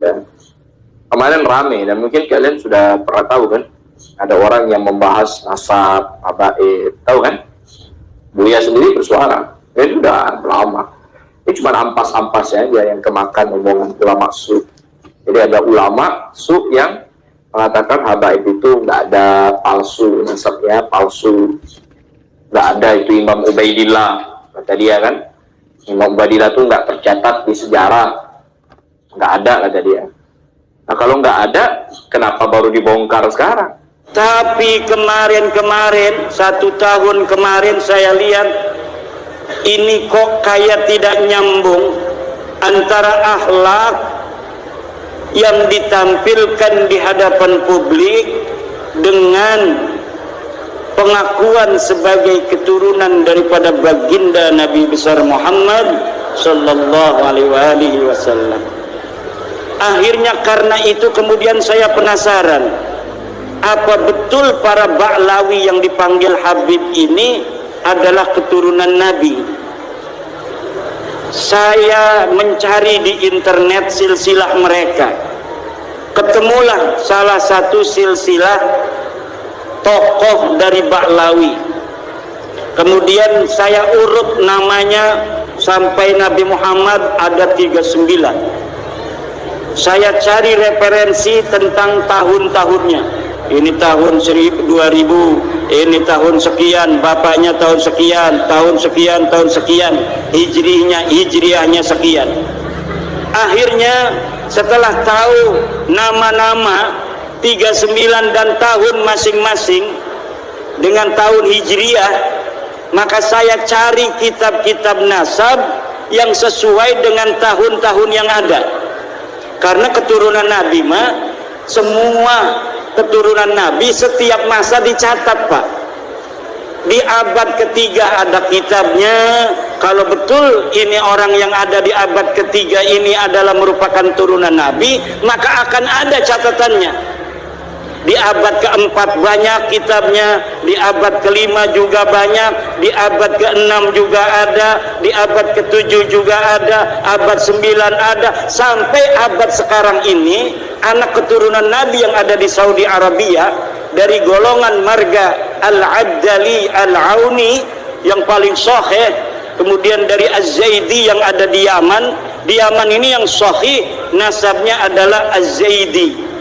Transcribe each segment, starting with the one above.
Ya. Kemarin rame dan mungkin kalian sudah pernah tahu kan, ada orang yang membahas nasab, habaib, tahu kan? Buya sendiri bersuara, itu udah lama. Ini cuma ampas-ampas ya, dia yang kemakan omongan ulama su. Jadi ada ulama su yang mengatakan habaib itu nggak ada, palsu, nasabnya palsu, nggak ada, itu Imam Ubaidillah, kata dia kan. Imam Ubaidillah itu nggak tercatat di sejarah, nggak ada, kata dia. Nah kalau nggak ada, kenapa baru dibongkar sekarang? Tapi kemarin-kemarin, 1 tahun kemarin saya lihat ini kok kayak tidak nyambung antara akhlak yang ditampilkan di hadapan publik dengan pengakuan sebagai keturunan daripada baginda Nabi besar Muhammad sallallahu alaihi wasallam. Akhirnya karena itu kemudian saya penasaran, apa betul para Ba'lawi yang dipanggil Habib ini adalah keturunan Nabi? Saya mencari di internet silsilah mereka, ketemulah salah satu silsilah tokoh dari Ba'lawi. Kemudian saya urut namanya sampai Nabi Muhammad ada 39. Saya cari referensi tentang tahun-tahahunnya. Ini tahun 2000, ini tahun sekian, bapaknya tahun sekian, tahun sekian, tahun sekian, hijriahnya sekian. Akhirnya setelah tahu nama-nama 39 dan tahun masing-masing dengan tahun hijriah, maka saya cari kitab-kitab nasab yang sesuai dengan tahun-tahun yang ada. Karena keturunan Nabi mah, semua keturunan Nabi setiap masa dicatat, Pak. Di abad ketiga ada kitabnya. Kalau betul ini orang yang ada di abad ketiga ini adalah merupakan turunan Nabi, maka akan ada catatannya. Di abad keempat banyak kitabnya, di abad kelima juga banyak, di abad keenam juga ada, di abad ketujuh juga ada, abad 9 ada, sampai abad sekarang ini anak keturunan Nabi yang ada di Saudi Arabia dari golongan marga Al-Abdali Al-Auni yang paling sahih, kemudian dari Az-Zaidi yang ada di Yaman. Di Yaman ini yang sahih nasabnya adalah Az-Zaidi,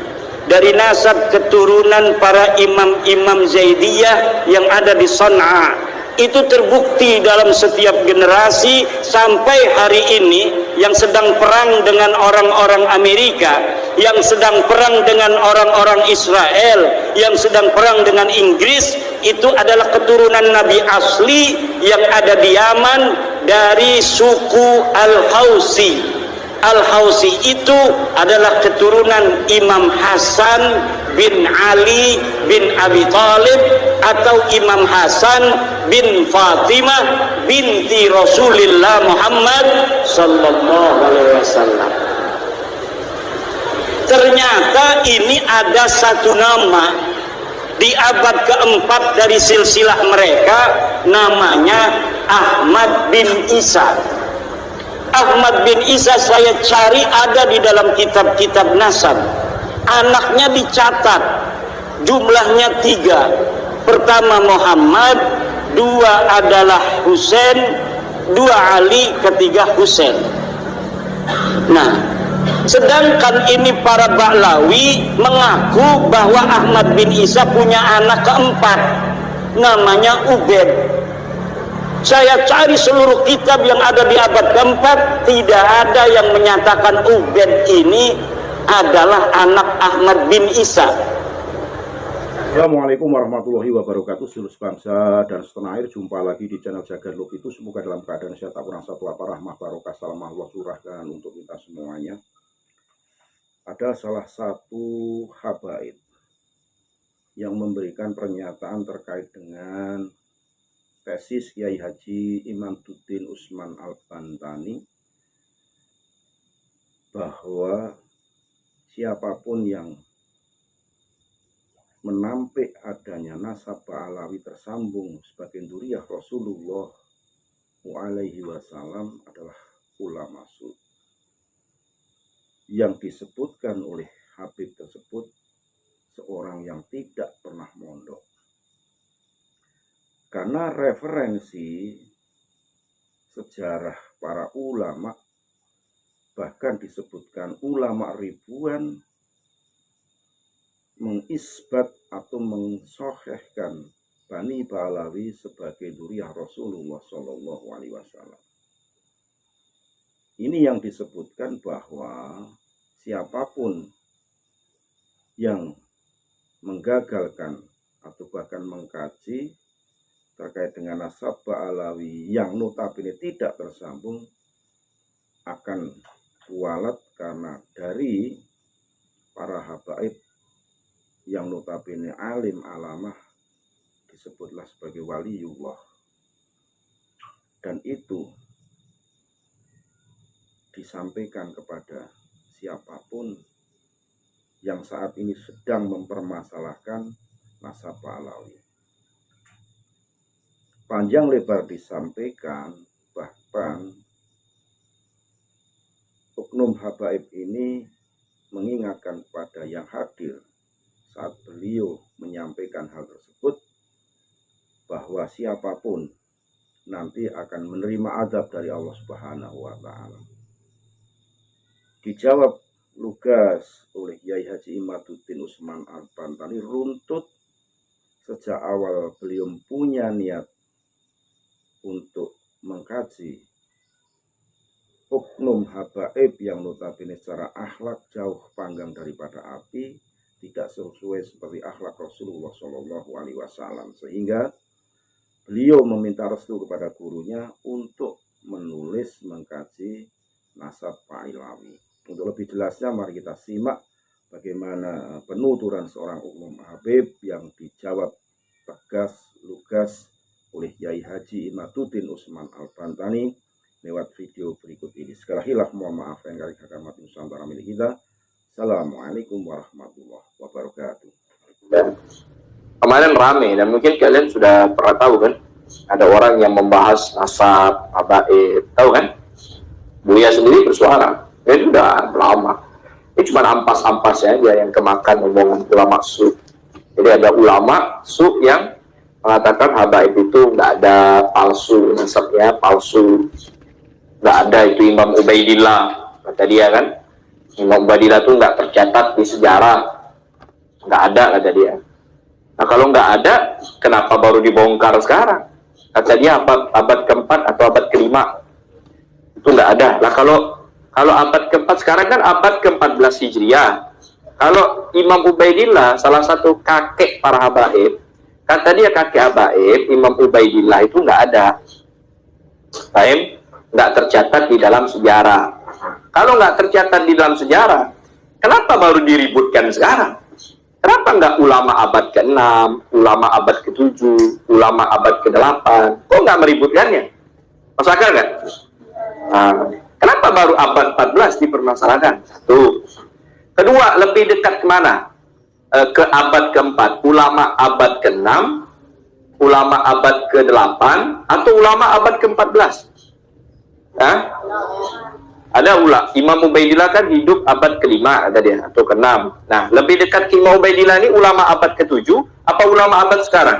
dari nasab keturunan para imam-imam Zaidiyah yang ada di Sana'a. Itu terbukti dalam setiap generasi sampai hari ini. Yang sedang perang dengan orang-orang Amerika, yang sedang perang dengan orang-orang Israel, yang sedang perang dengan Inggris, itu adalah keturunan Nabi asli yang ada di Yaman dari suku Al-Hausi. Al-Hausi itu adalah keturunan Imam Hasan bin Ali bin Abi Thalib atau Imam Hasan bin Fatimah binti Rasulullah Muhammad sallallahu alaihi wasallam. Ternyata ini ada satu nama di abad keempat dari silsilah mereka, namanya Ahmad bin Isa. Ahmad bin Isa saya cari ada di dalam kitab-kitab nasab. Anaknya dicatat, jumlahnya 3. Pertama Muhammad, 2 adalah Husain, 2 Ali, ketiga Husain. Nah, sedangkan ini para Ba'lawi mengaku bahwa Ahmad bin Isa punya anak keempat, namanya Ubaid. Saya cari seluruh kitab yang ada di abad keempat, tidak ada yang menyatakan Ubaid ini adalah anak Ahmad bin Isa. Assalamualaikum warahmatullahi wabarakatuh, seluruh bangsa dan setanah air. Jumpa lagi di channel Jagar Lub itu. Semoga dalam keadaan sehat, tak kurang satu apa, rahmah barokah salam Allah curahkan untuk kita semuanya. Ada salah satu habaib yang memberikan pernyataan terkait dengan tesis Kiai Haji Imaduddin Usman Al-Bantani, bahwa siapapun yang menampik adanya nasab Ba'lawi tersambung sebagai dzurriyyah Rasulullah alaihi wasallam adalah ulama su. yang disebutkan oleh Habib tersebut seorang yang tidak pernah mondok. Karena referensi sejarah para ulama, bahkan disebutkan ulama ribuan mengisbat atau mensohhehkan Bani Ba'alawi sebagai dzurriyyah Rasulullah Shallallahu Alaihi Wasallam. Ini yang disebutkan bahwa siapapun yang menggagalkan atau bahkan mengkaji terkait dengan nasab Ba'alawi yang notabene tidak tersambung akan kualat, karena dari para habaib yang notabene alim alamah disebutlah sebagai waliullah, dan itu disampaikan kepada siapapun yang saat ini sedang mempermasalahkan nasab Ba'alawi. Panjang lebar disampaikan, bahkan oknum habaib ini mengingatkan kepada yang hadir saat beliau menyampaikan hal tersebut, bahwa siapapun nanti akan menerima azab dari Allah Subhanahu wa Ta'ala. Dijawab lugas oleh Yai Haji Imaduddin Usman Al-Bantani runtut sejak awal beliau punya niat untuk mengkaji oknum habaib yang notabene secara akhlak jauh panggang daripada api, tidak sesuai seperti akhlak Rasulullah Shallallahu Alaihi Wasallam, sehingga beliau meminta restu kepada gurunya untuk menulis mengkaji nasab Ba'alawi. Untuk lebih jelasnya mari kita simak bagaimana penuturan seorang oknum habib yang dijawab tegas lugas oleh Yai Haji Imaduddin Usman Al-Bantani lewat video berikut ini. Sekali lagi lah mohon maaf yang kali kakamat Nusantara milik kita. Assalamualaikum warahmatullahi wabarakatuh. Kemarin rame, dan mungkin kalian sudah pernah tahu kan, ada orang yang membahas nasab, habaib, tahu kan? Buya sendiri bersuara, itu udah lama. Ini cuma ampas-ampas ya yang kemakan omongan ulama su. Jadi ada ulama su yang mengatakan habaib itu nggak ada, palsu, nasabnya palsu, nggak ada, itu Imam Ubaidillah, kata dia kan. Imam Ubaidillah itu nggak tercatat di sejarah, nggak ada, kata dia. Nah kalau nggak ada, kenapa baru dibongkar sekarang? Kata dia abad keempat atau abad kelima itu nggak ada. Nah kalau abad keempat, sekarang kan abad ke-14 Hijriah. Kalau Imam Ubaidillah salah satu kakek para habaib, kata dia kakek habaib Imam Ubaidillah itu nggak ada, nggak tercatat di dalam sejarah. Kalau nggak tercatat di dalam sejarah, kenapa baru diributkan sekarang? Kenapa nggak ulama abad ke-6, ulama abad ke-7, ulama abad ke-8? Kok nggak meributkannya? Masuk akal kan? Nah, kenapa baru abad 14 dipermasalahkan? Satu. Kedua, lebih dekat kemana? Ke abad ke-4, ulama abad ke-6, ulama abad ke-8, atau ulama abad ke-14? Hah? Ada Imam Ubaidillah kan hidup abad ke-5 ada dia, atau ke-6. Nah, lebih dekat ke Imam Ubaidillah ini ulama abad ke-7 apa ulama abad sekarang?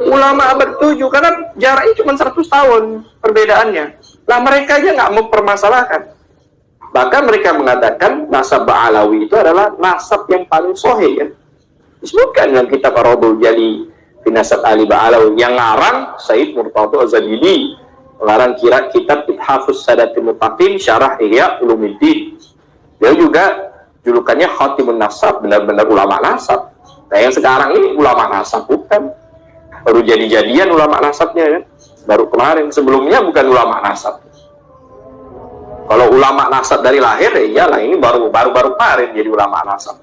Ulama abad ke-7, karena jaraknya cuma 100 tahun perbedaannya. Lah mereka aja nggak mempermasalahkan. Bahkan mereka mengatakan nasab Ba'alawi itu adalah nasab yang paling sahih ya. Disebutkan dalam kitab Ar-Raudhul Jali fi Nasab Ali Ba'alawi, yang ngarang Said Murtadha Az-Zabidi, mengarang kitab Ithafus Sadatil Muttaqin Syarah Ihya Ulumuddin. Dia juga julukannya Khatimun Nasab, benar-benar ulama nasab. Nah yang sekarang ini ulama nasab bukan, baru jadi-jadian ulama nasabnya kan, baru kemarin. Sebelumnya bukan ulama nasab. Kalau ulama nasab dari lahir ya iyalah, ini baru kemarin jadi ulama nasab.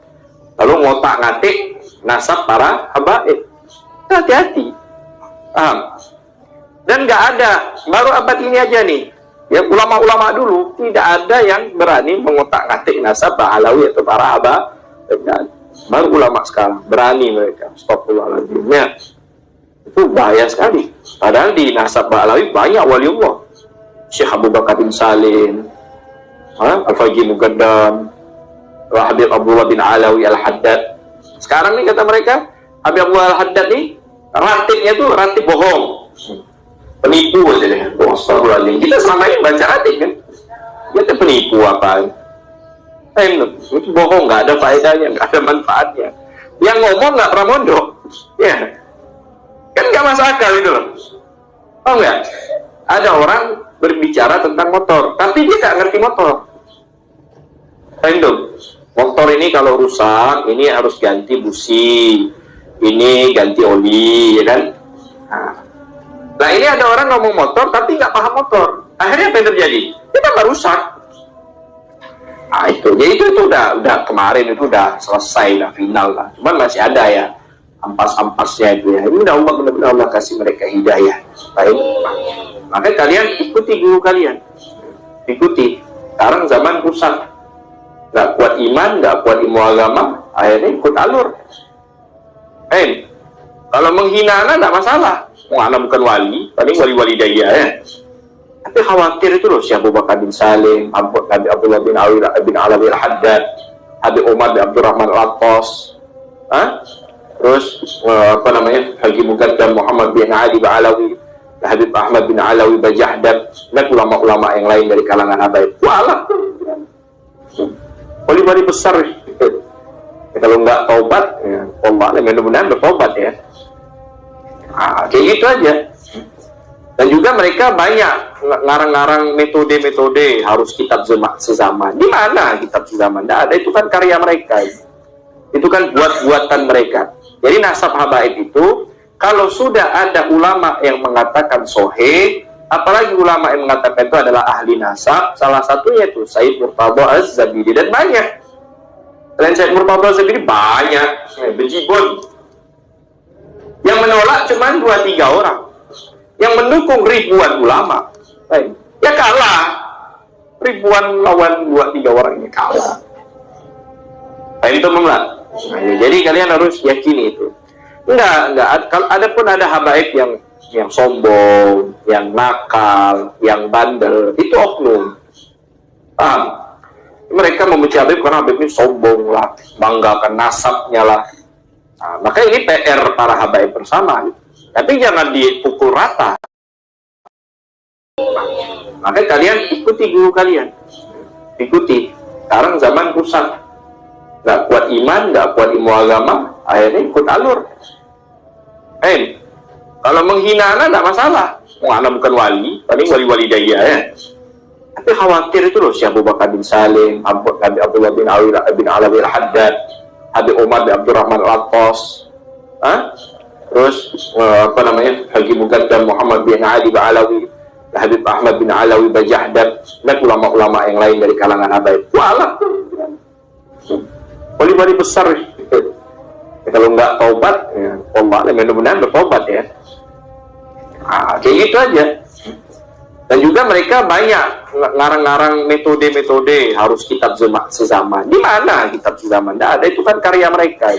Lalu ngotak-ngatik nasab para habaib. Hati-hati, paham? Dan nggak ada, baru abad ini aja nih ya, ulama-ulama dulu tidak ada yang berani mengotak-ngatik nasab Ba'alawi atau para habaib. Baru ulama sekarang berani mereka. Astagfirullahaladzim ya, itu bahaya sekali. Padahal di nasab Ba'alawi banyak waliullah, Syekh Abu Bakar bin Salim, Al-Faqih Muqaddam, Habib Abdullah bin Alawi Al-Haddad. Sekarang nih kata mereka, Habib Abdullah Al-Haddad nih ratibnya tuh ratib bohong, penipu aja deh. Astagfirullahaladzim. Kita selama ini baca ratib kan, dia tuh penipu apa? Itu bohong, nggak ada faedahnya, nggak ada manfaatnya. Yang ngomong nggak pernah mondok, ya kan nggak masuk akal itu loh. Oh nggak? Ada orang berbicara tentang motor, tapi dia nggak ngerti motor. Motor ini kalau rusak, ini harus ganti busi, ini ganti oli, ya kan? Nah ini ada orang ngomong motor, tapi nggak paham motor. Akhirnya apa yang terjadi? Dia tambah rusak. Nah itu, jadi itu udah kemarin itu udah selesai lah, final lah. Cuman masih ada ya ampas-ampasnya itu ya. Ini udah Allah, benar-benar Allah kasih mereka hidayah. Baik, makanya kalian ikuti guru kalian, ikuti. Sekarang zaman rusak, nggak kuat iman, nggak kuat ilmu agama, akhirnya ikut alur. Kalau menghina anak nggak masalah, anak bukan wali, paling wali-wali daya ya. Tapi khawatir itu loh, Syekh Abu Bakar bin Salim, Habib Abdullah bin Alawi Al-Haddad, Habib Umar bin Abdurrahman Al-Attas, terus apa namanya, Haji Muqaddam Muhammad bin Ali Ba'alawi, Habib Ahmad bin Alawi Bajahdad, dan ulama-ulama yang lain dari kalangan habaib. Walah, wali-wali besar. Kalau nggak taubat, ya, Allah mudah-mudahan bertobat ya. Kayak gitu aja. Dan juga mereka banyak ngarang-ngarang metode-metode harus kitab sezaman. Di mana kitab sezaman? Nggak ada, itu kan karya mereka. Itu kan buat-buatan mereka. Jadi nasab habaib itu, kalau sudah ada ulama yang mengatakan sahih, apalagi ulama yang mengatakan itu adalah ahli nasab, salah satunya itu Sayyid Murtadha Az-Zabidi, dan banyak. Selain Sayyid Murtadha Az-Zabidi banyak, bejibun. Yang menolak cuma 2-3 orang. Yang mendukung ribuan ulama. Ya kalah. Ribuan lawan 2-3 orang ini kalah. Itu memang. Jadi kalian harus yakini itu. Enggak. Kalau ada pun ada habaib yang sombong, yang nakal, yang bandel, itu oknum. Paham? Mereka membenci Habib karena Habib ini sombong lah, banggakan nasabnya lah. Maka ini PR para habaib bersama. Tapi jangan dipukul rata. Maka kalian ikuti guru kalian. Ikuti. Sekarang zaman rusak. Nggak kuat iman, nggak kuat ilmu agama, akhirnya ikut alur. Kalau menghina anak nggak masalah. Anak bukan wali, paling wali-wali daya ya. Tapi khawatir itu loh, Syekh Abu Bakar bin Salim, Habib Abdullah bin Alawi Al-Haddad, Habib Umar bin Abdurrahman Al-Attas, terus apa namanya, Haji Muqaddam Muhammad bin Ali Ba'alawi, Habib Ahmad bin Alawi Bajahdad, dan ulama-ulama yang lain dari kalangan habaib. Walah, wali-wali besar. Kalau nggak taubat, ya, Allah mudah-mudahan bertobat ya. Kayak gitu aja. Dan juga mereka banyak ngarang-ngarang metode-metode harus kitab sezaman. Di mana kitab sezaman? Nggak ada, itu kan karya mereka.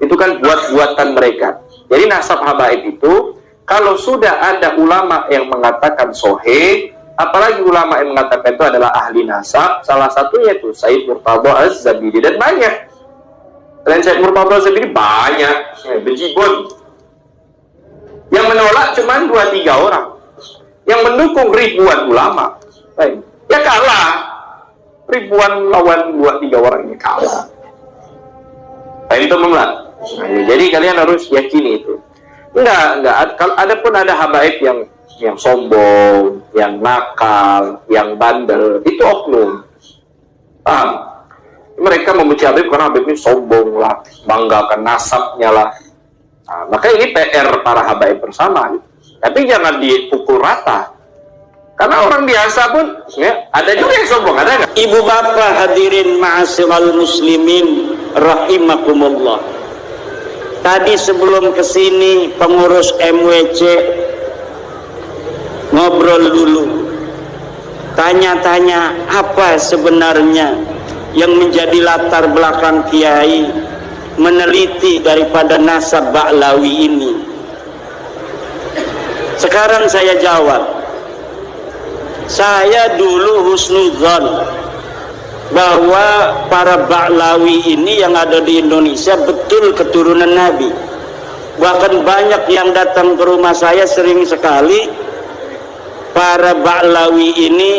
Itu kan buat-buatan mereka. Jadi nasab habaib itu, kalau sudah ada ulama yang mengatakan sahih, apalagi ulama yang mengatakan itu adalah ahli nasab, salah satunya itu Sayyid Murtadha Az-Zabidi, dan banyak. Selain Sayyid Murtadha Az-Zabidi banyak, bejibun. Yang menolak cuma 2-3 orang. Yang mendukung ribuan ulama. Ya kalah. Ribuan lawan 2-3 orang ini kalah. Itu memang. Jadi kalian harus yakini itu. Enggak. Kalau ada pun ada habaib yang sombong, yang nakal, yang bandel, itu oknum. Paham? Mereka membenci Habib karena Habib ini sombong lah, banggakan nasabnya lah. Maka ini PR para habaib bersama. Tapi jangan dipukul rata. Karena orang biasa pun ya, ada juga yang sombong, ada nggak? Ibu bapak hadirin ma'asyiral muslimin rahimakumullah. Tadi sebelum kesini pengurus MWC ngobrol dulu, tanya-tanya apa sebenarnya yang menjadi latar belakang kiai meneliti daripada nasab Ba'lawi ini. Sekarang saya jawab, saya dulu husnudzon bahwa para Ba'lawi ini yang ada di Indonesia betul keturunan Nabi. Bahkan banyak yang datang ke rumah saya sering sekali. Para Ba'lawi ini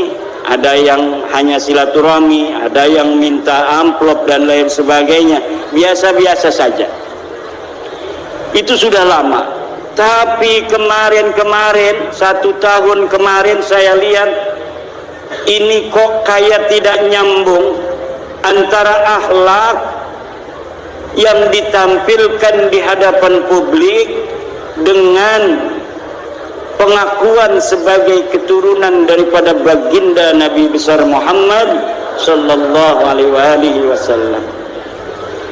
ada yang hanya silaturahmi, ada yang minta amplop dan lain sebagainya, biasa-biasa saja. Itu sudah lama. Tapi kemarin 1 tahun kemarin saya lihat ini kok kayak tidak nyambung antara akhlak yang ditampilkan di hadapan publik dengan pengakuan sebagai keturunan daripada baginda Nabi besar Muhammad sallallahu alaihi wasallam.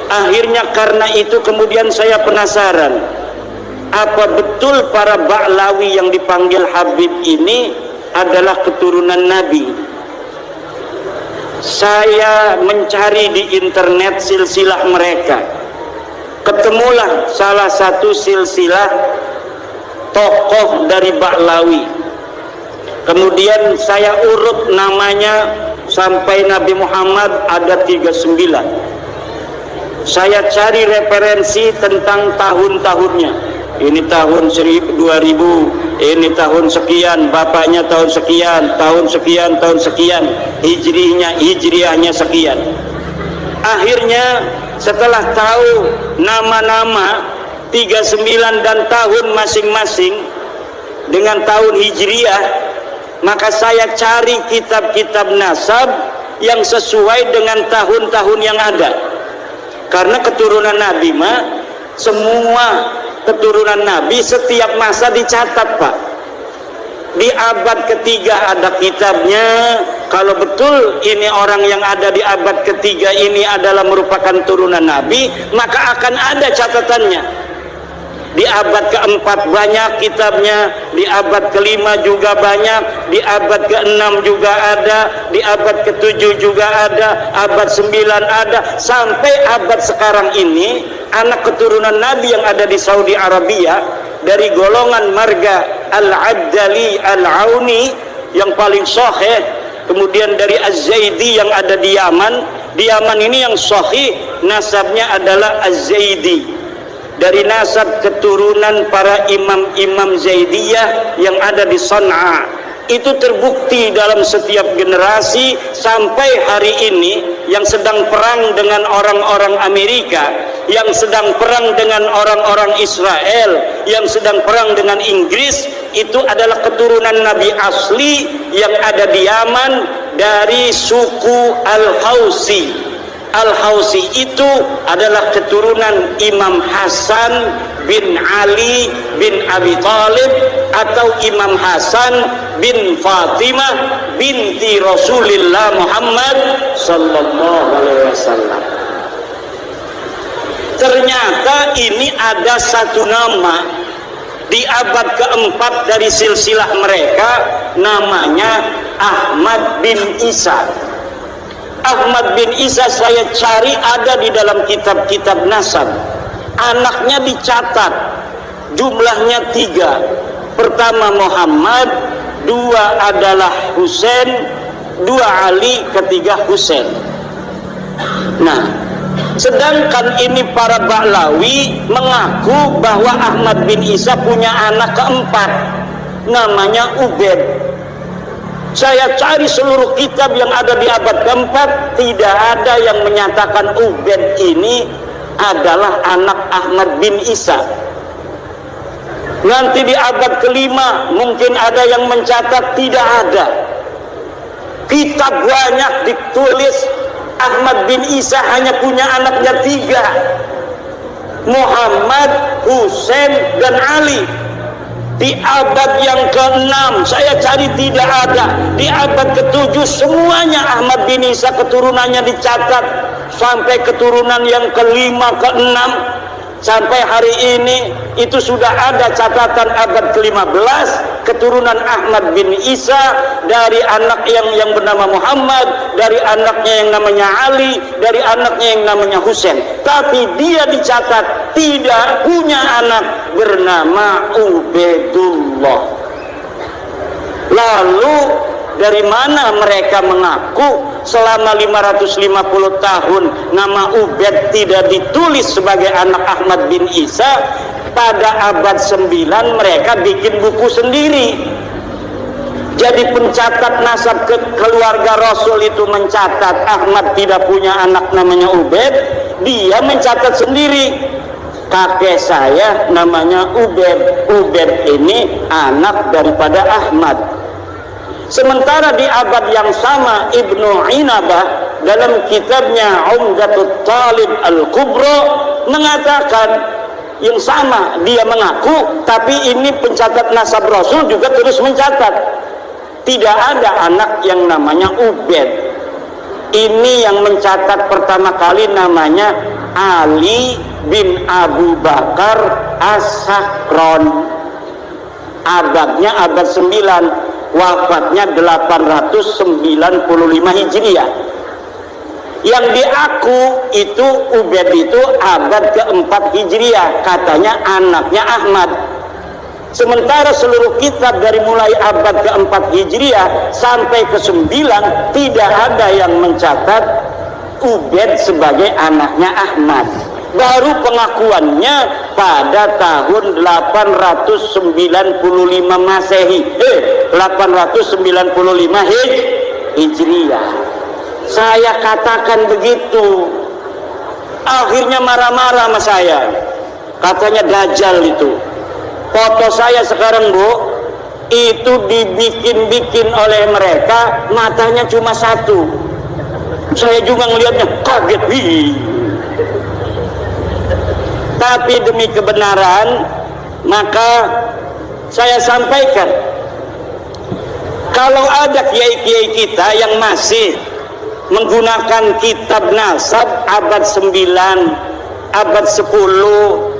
Akhirnya karena itu kemudian saya penasaran, apa betul para Ba'lawi yang dipanggil Habib ini adalah keturunan Nabi? Saya mencari di internet silsilah mereka, ketemulah salah satu silsilah tokoh dari Ba'lawi. Kemudian saya urut namanya sampai Nabi Muhammad ada 39. Saya cari referensi tentang tahun-tahahunnya. Ini tahun 2000, ini tahun sekian, bapaknya tahun sekian, tahun sekian, tahun sekian, hijriahnya sekian. Akhirnya setelah tahu nama-nama 39 dan tahun masing-masing dengan tahun hijriah, maka saya cari kitab-kitab nasab yang sesuai dengan tahun-tahun yang ada. Karena keturunan Nabi mah, semua keturunan Nabi setiap masa dicatat, Pak. Di abad ketiga ada kitabnya. Kalau betul ini orang yang ada di abad ketiga ini adalah merupakan turunan Nabi, maka akan ada catatannya. Di abad keempat banyak kitabnya, di abad kelima juga banyak, di abad keenam juga ada, di abad ketujuh juga ada, abad 9 ada, sampai abad sekarang ini anak keturunan Nabi yang ada di Saudi Arabia dari golongan marga Al-Abdali Al-Auni yang paling sahih, kemudian dari Az-Zaidi yang ada di Yaman. Di Yaman ini yang sahih nasabnya adalah Az-Zaidi, dari nasab keturunan para imam-imam Zaidiyah yang ada di Sana'a. Itu terbukti dalam setiap generasi sampai hari ini. Yang sedang perang dengan orang-orang Amerika, yang sedang perang dengan orang-orang Israel, yang sedang perang dengan Inggris, itu adalah keturunan Nabi asli yang ada di Yaman dari suku Al-Hausi. Al-Hausi itu adalah keturunan Imam Hasan bin Ali bin Abi Thalib atau Imam Hasan bin Fatimah binti Rasulullah Muhammad sallallahu alaihi wasallam. Ternyata ini ada satu nama di abad keempat dari silsilah mereka, namanya Ahmad bin Isa. Ahmad bin Isa saya cari ada di dalam kitab-kitab nasab. Anaknya dicatat, jumlahnya 3. Pertama Muhammad, 2 adalah Husain, 2 Ali, ketiga Husain. Nah, sedangkan ini para Ba'lawi mengaku bahwa Ahmad bin Isa punya anak keempat, namanya Ubaid. Saya cari seluruh kitab yang ada di abad keempat, tidak ada yang menyatakan Ubaid ini adalah anak Ahmad bin Isa. Nanti di abad kelima mungkin ada yang mencatat, tidak ada. Kitab banyak ditulis Ahmad bin Isa hanya punya anaknya 3, Muhammad, Husain, dan Ali. Di abad yang ke-6 saya cari tidak ada. Di abad ke-7 semuanya Ahmad bin Isa keturunannya dicatat, sampai keturunan yang ke-5, ke-6, sampai hari ini itu sudah ada catatan abad ke-15 keturunan Ahmad bin Isa dari anak yang bernama Muhammad, dari anaknya yang namanya Ali, dari anaknya yang namanya Husain. Tapi dia dicatat tidak punya anak bernama Ubaidullah. Lalu dari mana mereka mengaku selama 550 tahun nama Ubaid tidak ditulis sebagai anak Ahmad bin Isa. Pada abad 9 mereka bikin buku sendiri. Jadi pencatat nasab keluarga Rasul itu mencatat Ahmad tidak punya anak namanya Ubaid, dia mencatat sendiri, kakek saya namanya Ubaid, Ubaid ini anak daripada Ahmad. Sementara di abad yang sama Ibnu Inabah dalam kitabnya Umdatut Talib Al-Kubra mengatakan yang sama, dia mengaku, tapi ini pencatat nasab Rasul juga terus mencatat tidak ada anak yang namanya Ubaid. Ini yang mencatat pertama kali namanya Ali bin Abu Bakar As-Sakron, abadnya abad 9, wafatnya 895 Hijriah. Yang diaku itu Ubaid itu abad keempat Hijriah, katanya anaknya Ahmad. Sementara seluruh kitab dari mulai abad keempat Hijriah sampai ke-9 tidak ada yang mencatat Ubaid sebagai anaknya Ahmad. Baru pengakuannya pada tahun 895 Masehi, 895 Hijriah. Saya katakan begitu, akhirnya marah-marah sama saya, katanya Dajjal itu. Foto saya sekarang, Bu, itu dibikin-bikin oleh mereka, matanya cuma satu. Saya juga ngelihatnya kaget. Tapi demi kebenaran maka saya sampaikan, kalau ada kiai-kiai kita yang masih menggunakan kitab nasab abad 9, abad 10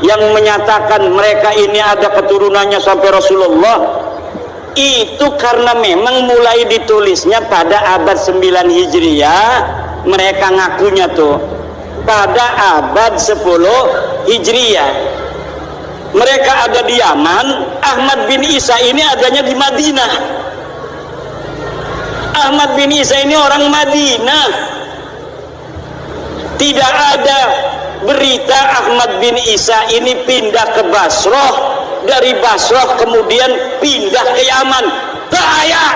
yang menyatakan mereka ini ada keturunannya sampai Rasulullah, itu karena memang mulai ditulisnya pada abad 9 Hijriah, mereka ngakunya tuh pada abad 10 Hijriah. Mereka ada di Yaman, Ahmad bin Isa ini adanya di Madinah. Ahmad bin Isa ini orang Madinah. Tidak ada berita Ahmad bin Isa ini pindah ke Basrah, dari Basrah kemudian pindah ke Yaman. Bahaya.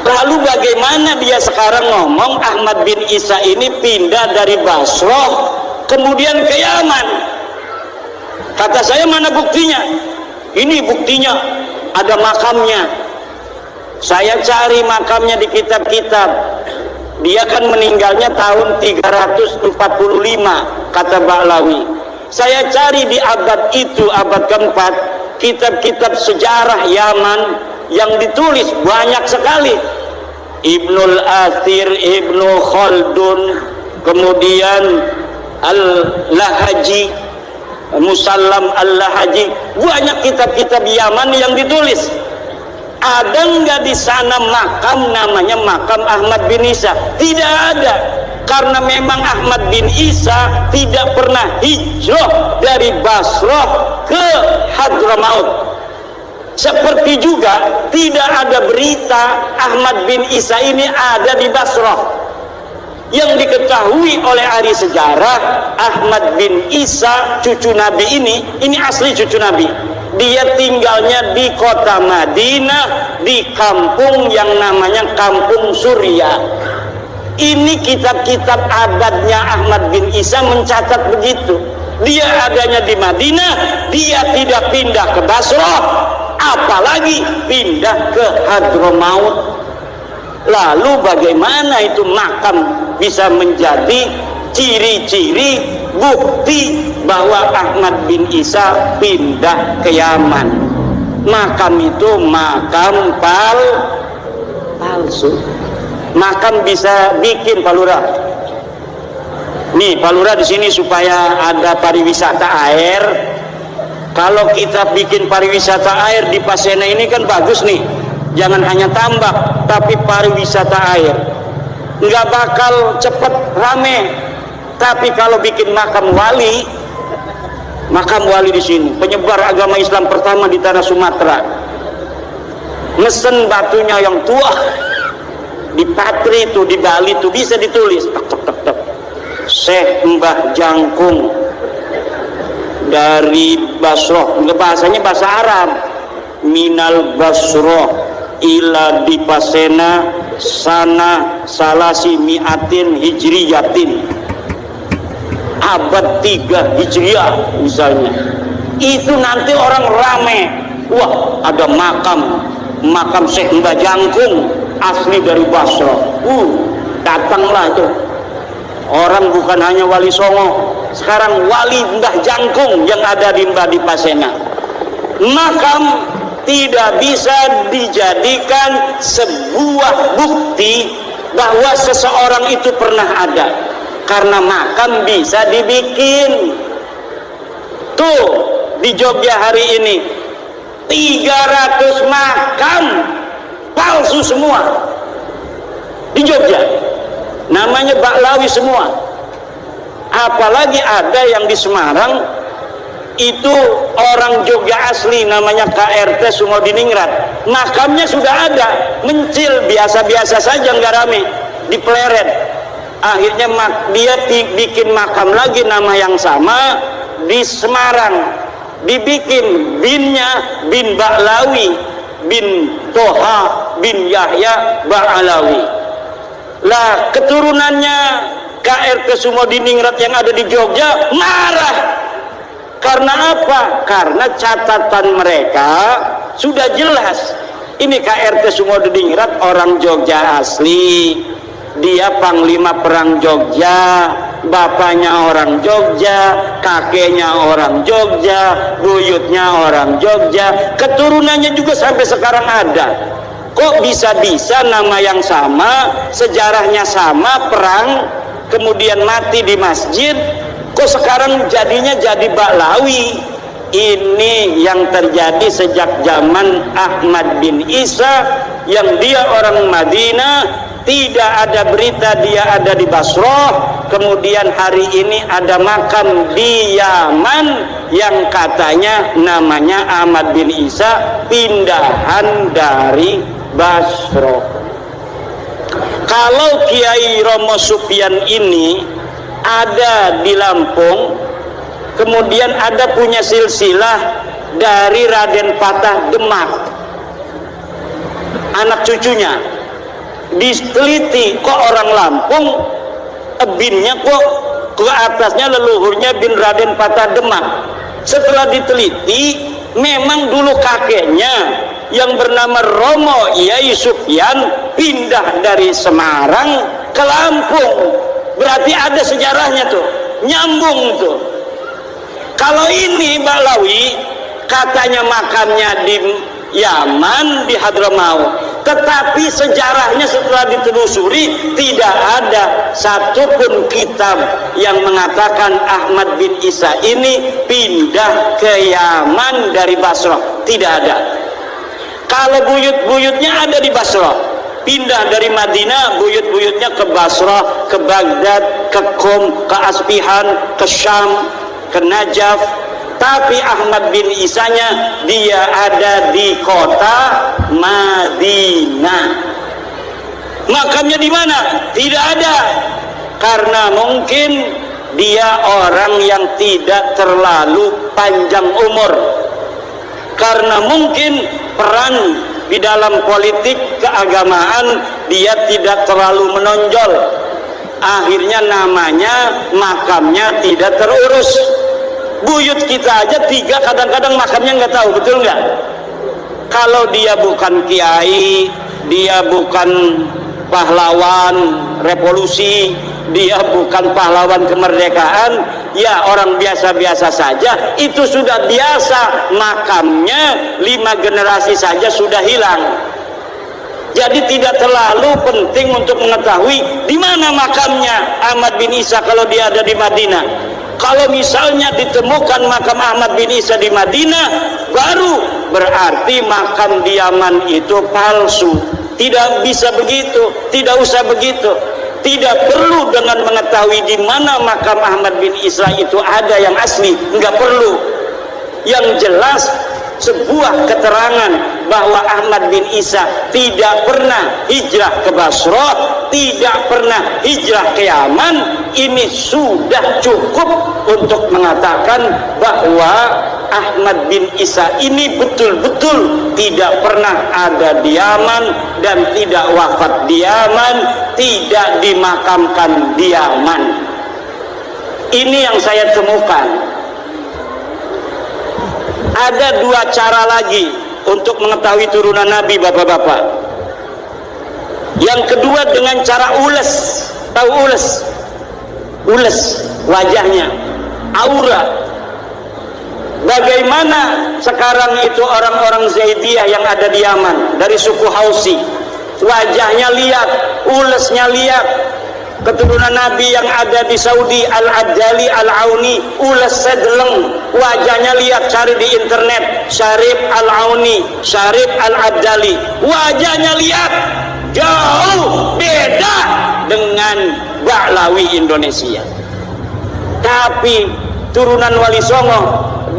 Lalu bagaimana dia sekarang ngomong Ahmad bin Isa ini pindah dari Basrah kemudian ke Yaman? Kata saya, mana buktinya? Ini buktinya, ada makamnya. Saya cari makamnya di kitab-kitab. Dia kan meninggalnya tahun 345 kata Ba'lawi. Saya cari di abad itu, abad keempat, kitab-kitab sejarah Yaman yang ditulis banyak sekali. Ibnul Athir, Ibnu Khaldun, kemudian Al-Lahaji, Musallam Al-Lahaji, banyak kitab-kitab Yaman yang ditulis. Ada nggak di sana makam namanya makam Ahmad bin Isa? Tidak ada, karena memang Ahmad bin Isa tidak pernah hijrah dari Basrah ke Hadramaut. Seperti juga tidak ada berita Ahmad bin Isa ini ada di Basrah. Yang diketahui oleh ahli sejarah, Ahmad bin Isa cucu Nabi ini asli cucu Nabi. Dia tinggalnya di kota Madinah, di kampung yang namanya Kampung Surya. Ini kitab-kitab abadnya Ahmad bin Isa mencatat begitu. Dia adanya di Madinah, dia tidak pindah ke Basrah, apalagi pindah ke Hadramaut. Lalu bagaimana itu makam bisa menjadi ciri-ciri bukti bahwa Ahmad bin Isa pindah ke Yaman? Makam itu makam palsu. Makam bisa bikin, Pak Lurah. Nih, Pak Lurah di sini supaya ada pariwisata air. Kalau kita bikin pariwisata air di Pasena ini kan bagus nih. Jangan hanya tambak, tapi pariwisata air. Nggak bakal cepet rame. Tapi kalau bikin makam wali di sini, penyebar agama Islam pertama di tanah Sumatera, mesen batunya yang tua, di Patri itu, di Bali itu bisa ditulis tek, tek, tek, tek. Syekh Mbah Jangkung dari Basroh, bahasanya bahasa Arab, minal Basroh ila dipasena sana salasi miatin hijriyatin, abad 3 Hijriah misalnya. Itu nanti orang rame, wah ada makam Syekh Mbah Jangkung asli dari Basra. Datanglah itu orang, bukan hanya Wali Songo, sekarang Wali Mbah Jangkung yang ada di Mbah Dipasena. Makam tidak bisa dijadikan sebuah bukti bahwa seseorang itu pernah ada, karena makam bisa dibikin. Tuh di Jogja hari ini 300 makam palsu semua di Jogja, namanya Baklawi semua. Apalagi ada yang di Semarang itu orang Jogja asli, namanya KRT Sumodiningrat, makamnya sudah ada, mencil biasa-biasa saja, nggak rame, di Pleret. Akhirnya dia bikin makam lagi nama yang sama di Semarang, dibikin binnya bin Baklawi, bin Toha bin Yahya Baklawi. Lah keturunannya KRT Sumodiningrat yang ada di Jogja marah. Karena apa? Karena catatan mereka sudah jelas, ini KRT Sumodiningrat orang Jogja asli, dia panglima perang Jogja, bapaknya orang Jogja, kakeknya orang Jogja, buyutnya orang Jogja, keturunannya juga sampai sekarang ada. Kok bisa-bisa nama yang sama, sejarahnya sama, perang, kemudian mati di masjid, kok sekarang jadinya jadi Baklawi? Ini yang terjadi sejak zaman Ahmad bin Isa, yang dia orang Madinah, tidak ada berita dia ada di Basrah. Kemudian hari ini ada makam di Yaman yang katanya namanya Ahmad bin Isa, pindahan dari Basrah. Kalau Kiai Romo Sufyan ini ada di Lampung, kemudian ada punya silsilah dari Raden Patah Demak, anak cucunya, diteliti kok orang Lampung binnya kok ke atasnya leluhurnya bin Raden Patah Demak. Setelah diteliti, memang dulu kakeknya yang bernama Romo Yai Sufyan pindah dari Semarang ke Lampung. Berarti ada sejarahnya tuh, nyambung tuh. Kalau ini Baklawi, katanya makamnya di Yaman, di Hadramaut, tetapi sejarahnya setelah ditelusuri tidak ada satupun kitab yang mengatakan Ahmad bin Isa ini pindah ke Yaman dari Basrah. Tidak ada. Kalau buyut-buyutnya ada di Basrah, pindah dari Madinah, buyut-buyutnya ke Basrah, ke Baghdad, ke Qom, ke Asfihan, ke Syam, ke Najaf. Tapi Ahmad bin Isanya dia ada di kota Madinah. Makamnya di mana? Tidak ada. Karena mungkin dia orang yang tidak terlalu panjang umur. Karena mungkin peran di dalam politik keagamaan dia tidak terlalu menonjol. Akhirnya namanya, makamnya tidak terurus. Buyut kita aja 3 kadang-kadang makamnya nggak tahu, betul nggak? Kalau dia bukan kiai, dia bukan pahlawan revolusi, dia bukan pahlawan kemerdekaan, ya orang biasa-biasa saja, itu sudah biasa. Makamnya 5 generasi saja sudah hilang. Jadi tidak terlalu penting untuk mengetahui di mana makamnya Ahmad bin Isa kalau dia ada di Madinah. Kalau misalnya ditemukan makam Ahmad bin Isa di Madinah, baru berarti makam di Yaman itu palsu. Tidak bisa begitu, tidak usah begitu. Tidak perlu dengan mengetahui di mana makam Ahmad bin Isa itu ada yang asli, enggak perlu. Yang jelas sebuah keterangan bahwa Ahmad bin Isa tidak pernah hijrah ke Basrah, tidak pernah hijrah ke Yaman, ini sudah cukup untuk mengatakan bahwa Ahmad bin Isa ini betul-betul tidak pernah ada di Yaman dan tidak wafat di Yaman, tidak dimakamkan di Yaman. Ini yang saya temukan. Ada dua cara lagi untuk mengetahui turunan Nabi, bapak-bapak. Yang kedua dengan cara ules. Tahu ules? Ules wajahnya, aura. Bagaimana sekarang itu orang-orang Zaidiyah yang ada di Yaman dari suku Hausi, wajahnya lihat, ulesnya lihat. Keturunan Nabi yang ada di Saudi, Al-Adjali, Al-Auni, ules sedeleng, wajahnya lihat, cari di internet, Syarif Al-Auni, Syarif Al-Adjali, wajahnya lihat, jauh beda dengan Ba'lawi Indonesia. Tapi turunan Wali Songo,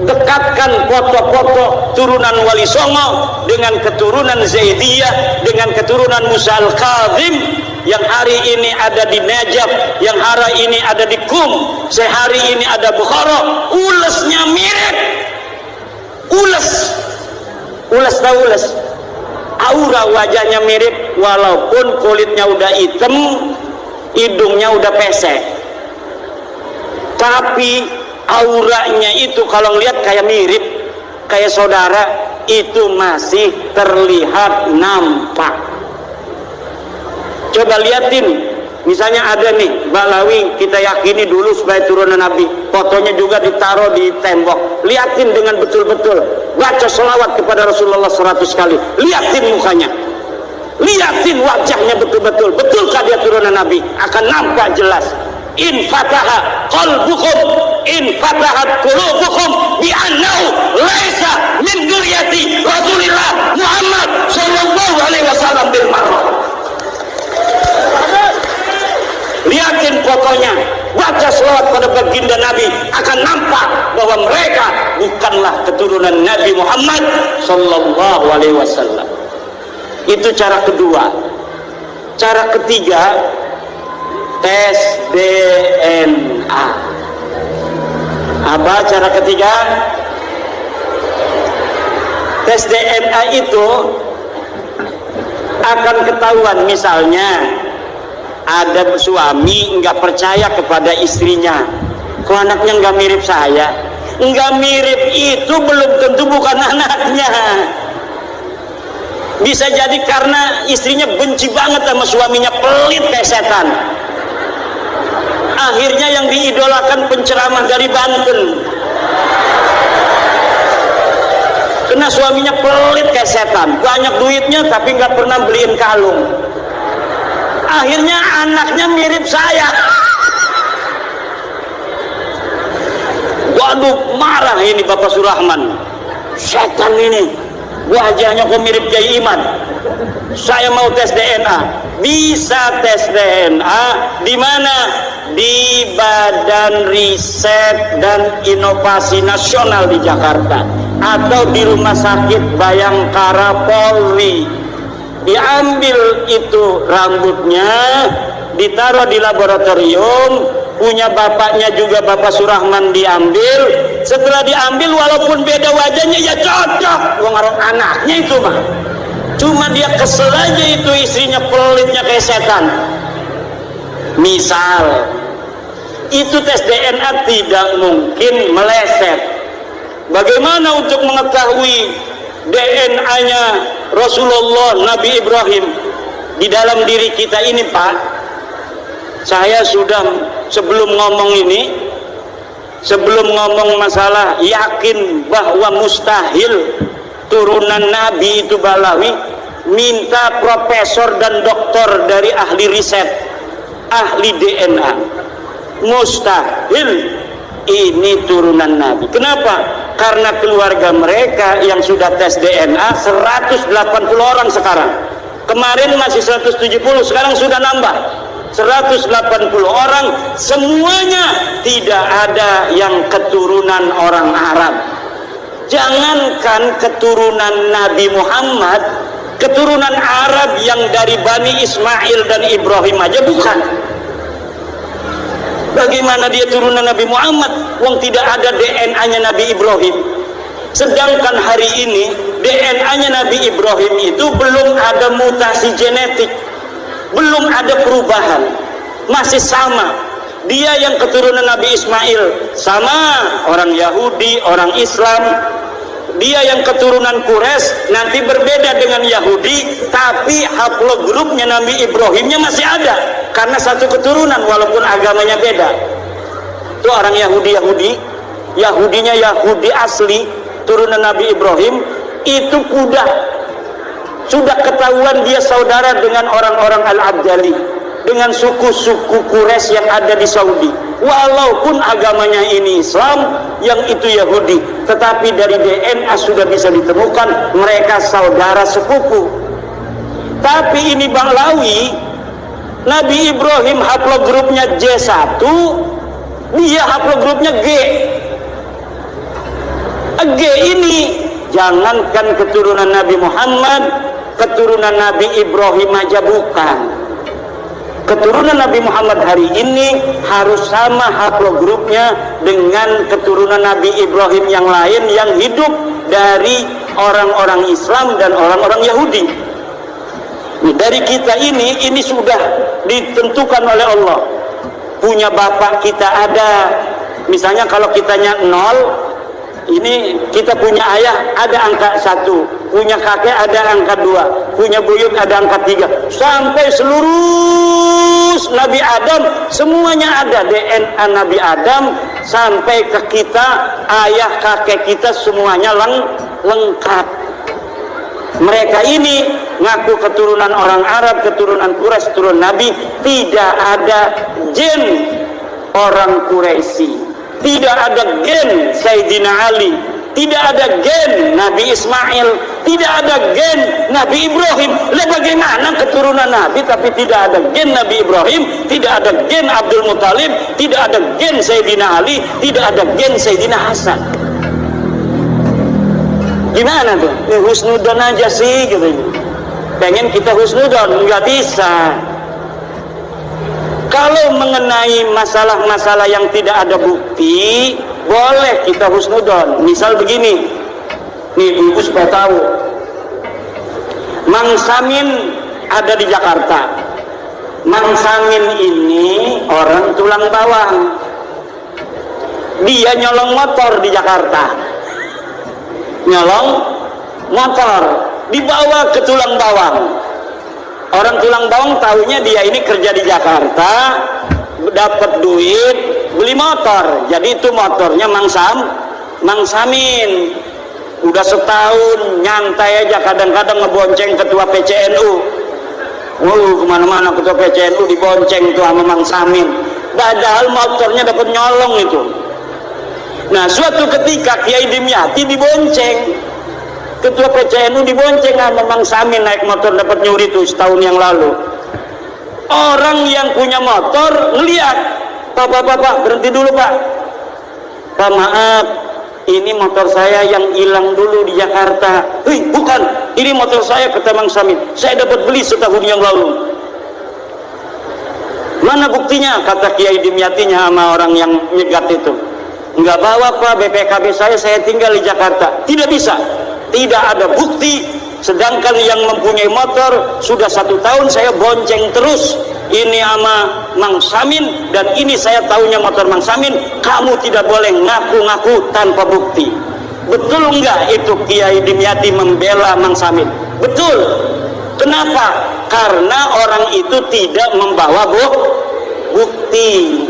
dekatkan foto-foto turunan Wali Songo dengan keturunan Zaidiyah, dengan keturunan Musa Al-Kazim yang hari ini ada di Najaf, yang hari ini ada di Qum, sehari ini ada Bukhara. Ulesnya mirip. Ules tahu ules? Aura wajahnya mirip, walaupun kulitnya udah hitam, hidungnya udah pesek, tapi auranya itu kalau lihat kayak mirip, kayak saudara, itu masih terlihat nampak. Coba liatin, misalnya ada nih Ba'lawi, kita yakini dulu sebagai turunan Nabi, fotonya juga ditaruh di tembok, liatin dengan betul-betul, baca sholawat kepada Rasulullah 100 kali, liatin mukanya, liatin wajahnya betul-betul, betulkah dia turunan Nabi? Akan nampak jelas. In fataha qalbukum, in fatahat qulubukum bi annahu laisa min dzurriyyati Rasulillah Muhammad sallallahu alaihi wasallam bil marrah. Lihatin fotonya, baca selawat pada baginda Nabi, akan nampak bahwa mereka bukanlah keturunan Nabi Muhammad sallallahu alaihi wasallam. Itu cara kedua. Cara ketiga, tes DNA. Apa cara ketiga? Tes DNA itu akan ketahuan, misalnya ada suami nggak percaya kepada istrinya, kok anaknya nggak mirip saya? Nggak mirip itu belum tentu bukan anaknya. Bisa jadi karena istrinya benci banget sama suaminya, pelit kayak setan. Akhirnya yang diidolakan penceramah dari Banten, karena suaminya pelit kayak setan, banyak duitnya tapi nggak pernah beliin kalung. Akhirnya anaknya mirip saya. Waduh, marah ini Bapak Surahman. Setan ini, wajahnya kok mirip Kiai Iman. Saya mau tes DNA. Bisa tes DNA di mana? Di Badan Riset dan Inovasi Nasional di Jakarta, atau di Rumah Sakit Bayangkara Polri. Diambil itu rambutnya, ditaruh di laboratorium, punya bapaknya juga Bapak Surahman diambil. Setelah diambil, walaupun beda wajahnya, ya cocok, wong arep anaknya itu mah. Cuma dia kesel aja itu istrinya pelitnya kayak setan. Misal itu tes DNA tidak mungkin meleset. Bagaimana untuk mengetahui DNA-nya Rasulullah Nabi Ibrahim di dalam diri kita ini, Pak? Saya sudah sebelum ngomong masalah yakin bahwa mustahil turunan Nabi itu Ba'lawi, minta profesor dan doktor dari ahli riset, ahli DNA. Mustahil ini turunan Nabi. Kenapa? Karena keluarga mereka yang sudah tes DNA 180 orang sekarang. Kemarin masih 170, sekarang sudah nambah 180 orang, semuanya tidak ada yang keturunan orang Arab. Jangankan keturunan Nabi Muhammad, keturunan Arab yang dari Bani Ismail dan Ibrahim aja bukan. Bagaimana dia turunan Nabi Muhammad wong tidak ada DNA-nya Nabi Ibrahim? Sedangkan hari ini DNA-nya Nabi Ibrahim itu belum ada mutasi genetik, belum ada perubahan, masih sama. Dia yang keturunan Nabi Ismail sama orang Yahudi, orang Islam. Dia yang keturunan Quraisy nanti berbeda dengan Yahudi, tapi haplogrupnya Nabi Ibrahimnya masih ada karena satu keturunan walaupun agamanya beda. Itu orang Yahudinya Yahudi asli, turunan Nabi Ibrahim, itu sudah ketahuan dia saudara dengan orang-orang Al-Abdali, dengan suku-suku Quraisy yang ada di Saudi. Walaupun agamanya ini Islam, yang itu Yahudi, tetapi dari DNA sudah bisa ditemukan mereka saudara sepupu. Tapi ini Ba'lawi, Nabi Ibrahim haplogrupnya J1, dia haplogrupnya G. G ini jangankan keturunan Nabi Muhammad, keturunan Nabi Ibrahim aja bukan. Keturunan Nabi Muhammad hari ini harus sama haplogrupnya dengan keturunan Nabi Ibrahim yang lain yang hidup dari orang-orang Islam dan orang-orang Yahudi. Dari kita ini sudah ditentukan oleh Allah. Punya bapak kita ada, misalnya kalau kitanya 0, ini kita punya ayah ada angka 1, punya kakek ada angka 2, punya buyut ada angka 3, sampai seluruh Nabi Adam semuanya ada DNA Nabi Adam sampai ke kita, ayah kakek kita semuanya lengkap. Mereka ini ngaku keturunan orang Arab, keturunan Quraisy, keturunan Nabi, tidak ada gen orang Quraisy, tidak ada gen Sayyidina Ali, tidak ada gen Nabi Ismail, tidak ada gen Nabi Ibrahim. Lah bagaimana keturunan Nabi tapi tidak ada gen Nabi Ibrahim, tidak ada gen Abdul Muthalib, tidak ada gen Sayyidina Ali, tidak ada gen Sayyidina Hasan? Gimana tuh? Husnudon aja sih gitu. Pengen kita husnudon, nggak bisa. Kalau mengenai masalah-masalah yang tidak ada bukti, boleh kita husnudon. Misal begini, nih ibu supaya tahu, Mang Samin ada di Jakarta. Mang Samin ini orang tulang bawang, dia nyolong motor di Jakarta, nyolong motor dibawa ke tulang bawang. Orang tulang bawang tahunya dia ini kerja di Jakarta, dapat duit beli motor, jadi itu motornya Mang Samin. Udah setahun nyantai aja, kadang-kadang ngebonceng ketua PCNU. Kemana-mana ketua PCNU dibonceng tuh sama Mang Samin, padahal motornya dapat nyolong itu. Nah suatu ketika Kiai Dimyati dibonceng, ketua PCNU dibonceng sama Mang Samin naik motor dapat nyuri tuh setahun yang lalu. Orang yang punya motor ngeliat, Pak, berhenti dulu Pak. Pak maaf, ini motor saya yang hilang dulu di Jakarta. Bukan, ini motor saya kata Mang Samin, saya dapat beli setahun yang lalu. Mana buktinya? Kata Kiai Dimyatinya sama orang yang nyegat itu. Enggak bawa Pak, BPKB saya tinggal di Jakarta. Tidak bisa, tidak ada bukti. Sedangkan yang mempunyai motor sudah 1 tahun saya bonceng terus ini sama Mang Samin, dan ini saya tahunya motor Mang Samin. Kamu tidak boleh ngaku-ngaku tanpa bukti. Betul enggak itu Kiai Dimyati membela Mang Samin? Betul. Kenapa? Karena orang itu tidak membawa bukti.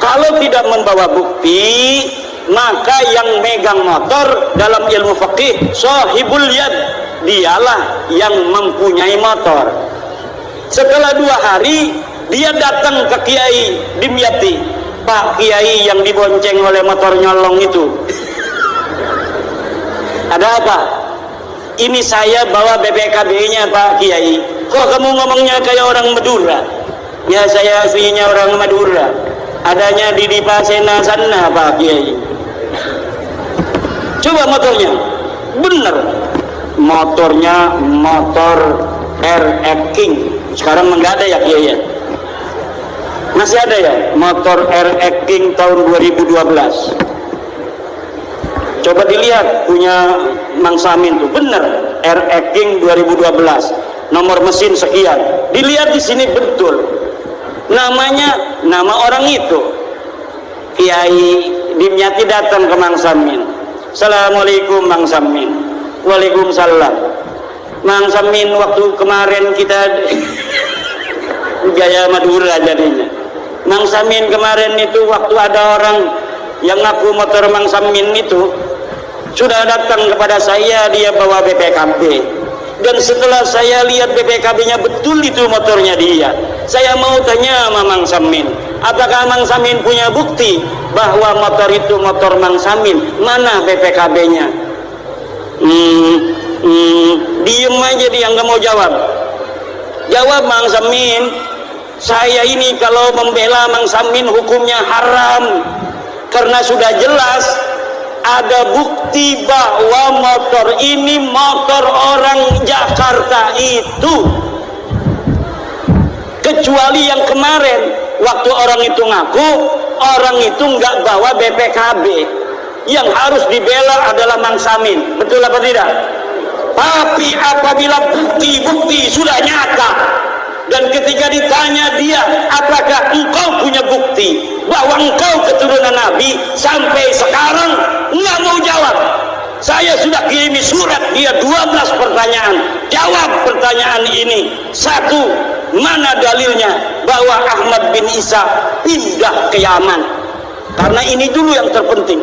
Kalau tidak membawa bukti, maka yang megang motor dalam ilmu fikih sahibul yad, dialah yang mempunyai motor. Setelah 2 hari dia datang ke Kiai Dimyati, Pak Kiai yang dibonceng oleh motor nyolong itu, ada apa? Ini saya bawa BPKB-nya Pak Kiai. Kok kamu ngomongnya kayak orang Madura? Ya saya aslinya orang Madura, adanya di Dipasena sana Pak Kiai. Coba motornya, bener, motornya motor RX King. Sekarang nggak ada ya Kiai ya? Masih ada ya motor RX King tahun 2012. Coba dilihat punya Mang Samin tuh, bener RX King 2012, nomor mesin sekian. Dilihat di sini betul namanya, nama orang itu. Kiai Dimyati datang ke Mang Samin. Assalamualaikum Mang Samin. Waalaikumsalam. Mang Samin, waktu kemarin kita gaya Madura jadinya. Mang Samin kemarin itu waktu ada orang yang ngaku motor Mang Samin itu sudah datang kepada saya, dia bawa BPKB, dan setelah saya lihat BPKB-nya betul itu motornya dia. Saya mau tanya sama Mang Samin, apakah Mang Samin punya bukti bahwa motor itu motor Mang Samin? Mana BPKB-nya? Diem aja dia, nggak mau jawab. Jawab Mang Samin, saya ini kalau membela Mang Samin hukumnya haram, karena sudah jelas ada bukti bahwa motor ini motor orang Jakarta itu. Kecuali yang kemarin waktu orang itu ngaku, orang itu nggak bawa BPKB, yang harus dibela adalah Mang Samin. Betul apa tidak? Tapi apabila bukti-bukti sudah nyata, dan ketika ditanya dia, apakah engkau punya bukti bahwa engkau keturunan Nabi, sampai sekarang nggak mau jawab. Saya sudah kirimi surat dia 12 pertanyaan, jawab pertanyaan ini. Satu, mana dalilnya bahwa Ahmad bin Isa pindah ke Yaman? Karena ini dulu yang terpenting.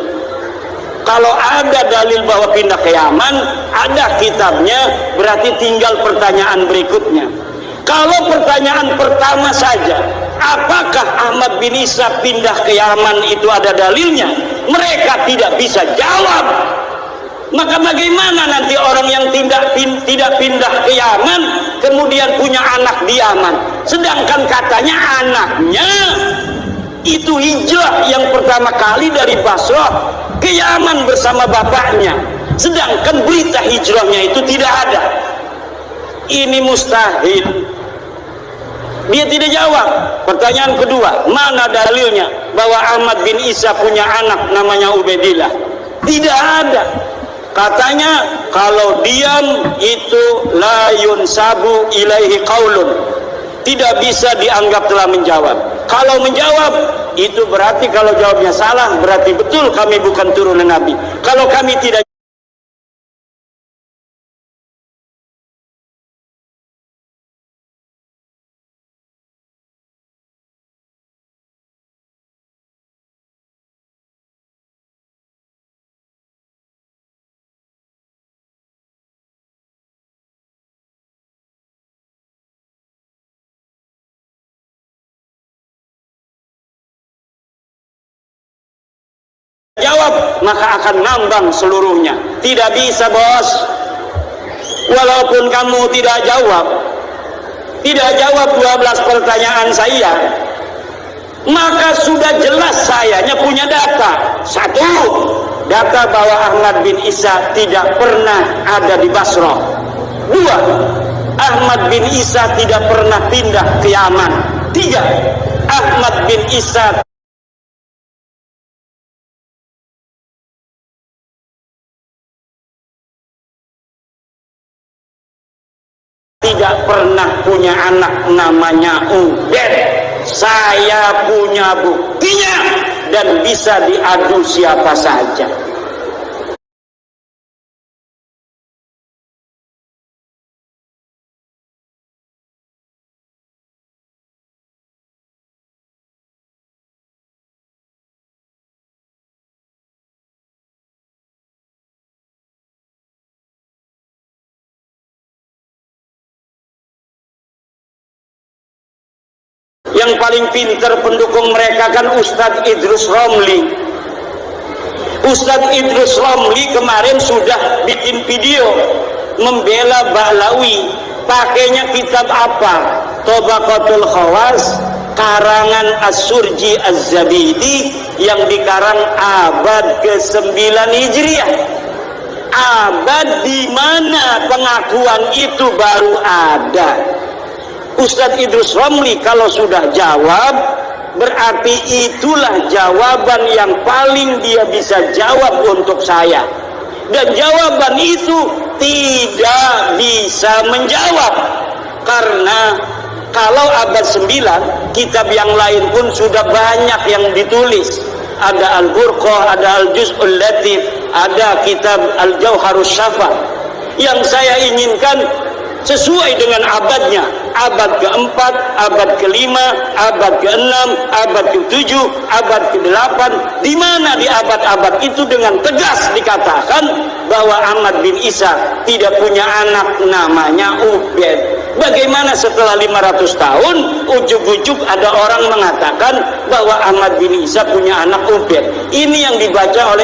Kalau ada dalil bahwa pindah ke Yaman, ada kitabnya, berarti tinggal pertanyaan berikutnya. Kalau pertanyaan pertama saja, apakah Ahmad bin Isa pindah ke Yaman itu ada dalilnya, mereka tidak bisa jawab. Maka bagaimana nanti orang yang tidak pindah ke Yaman kemudian punya anak di Yaman, sedangkan katanya anaknya itu hijrah yang pertama kali dari Basrah ke Yaman bersama bapaknya, sedangkan berita hijrahnya itu tidak ada. Ini mustahil. Dia tidak jawab. Pertanyaan kedua, mana dalilnya bahwa Ahmad bin Isa punya anak namanya Ubaidillah? Tidak ada. Katanya kalau diam itu la yunsabu ilaihi qaulun, tidak bisa dianggap telah menjawab. Kalau menjawab itu berarti, kalau jawabnya salah berarti betul kami bukan turunan Nabi. Kalau kami tidak, jawab maka akan ngambang seluruhnya. Tidak bisa bos. Walaupun kamu tidak jawab 12 pertanyaan saya, maka sudah jelas sayanya punya data. Satu, data bahwa Ahmad bin Isa tidak pernah ada di Basrah. Dua, Ahmad bin Isa tidak pernah pindah ke Yaman. Tiga, Ahmad bin Isa tidak pernah punya anak namanya Ubaid. Saya punya buktinya dan bisa diadu siapa saja. Yang paling pintar pendukung mereka kan Ustadz Idrus Romli. Ustadz Idrus Romli kemarin sudah bikin video membela Ba'lawi. Pakainya kitab apa? Tabaqatul Khawas karangan As-Surji Az-Zabidi yang dikarang abad ke-9 Hijriah. Abad di mana pengakuan itu baru ada. Ustadz Idrus Romli kalau sudah jawab, berarti itulah jawaban yang paling dia bisa jawab untuk saya. Dan jawaban itu tidak bisa menjawab, karena kalau abad 9 kitab yang lain pun sudah banyak yang ditulis. Ada Al-Burqah, ada Al-Juz'ul Latif, ada kitab Al-Jauharus Syafa. Yang saya inginkan sesuai dengan abadnya, abad keempat, abad kelima, abad keenam, abad ketujuh, abad ke-8. Di mana di abad-abad itu dengan tegas dikatakan bahwa Ahmad bin Isa tidak punya anak namanya Ubaid. Bagaimana setelah 500 tahun ujuk-ujuk ada orang mengatakan bahwa Ahmad bin Isa punya anak Ubaid? Ini yang dibaca oleh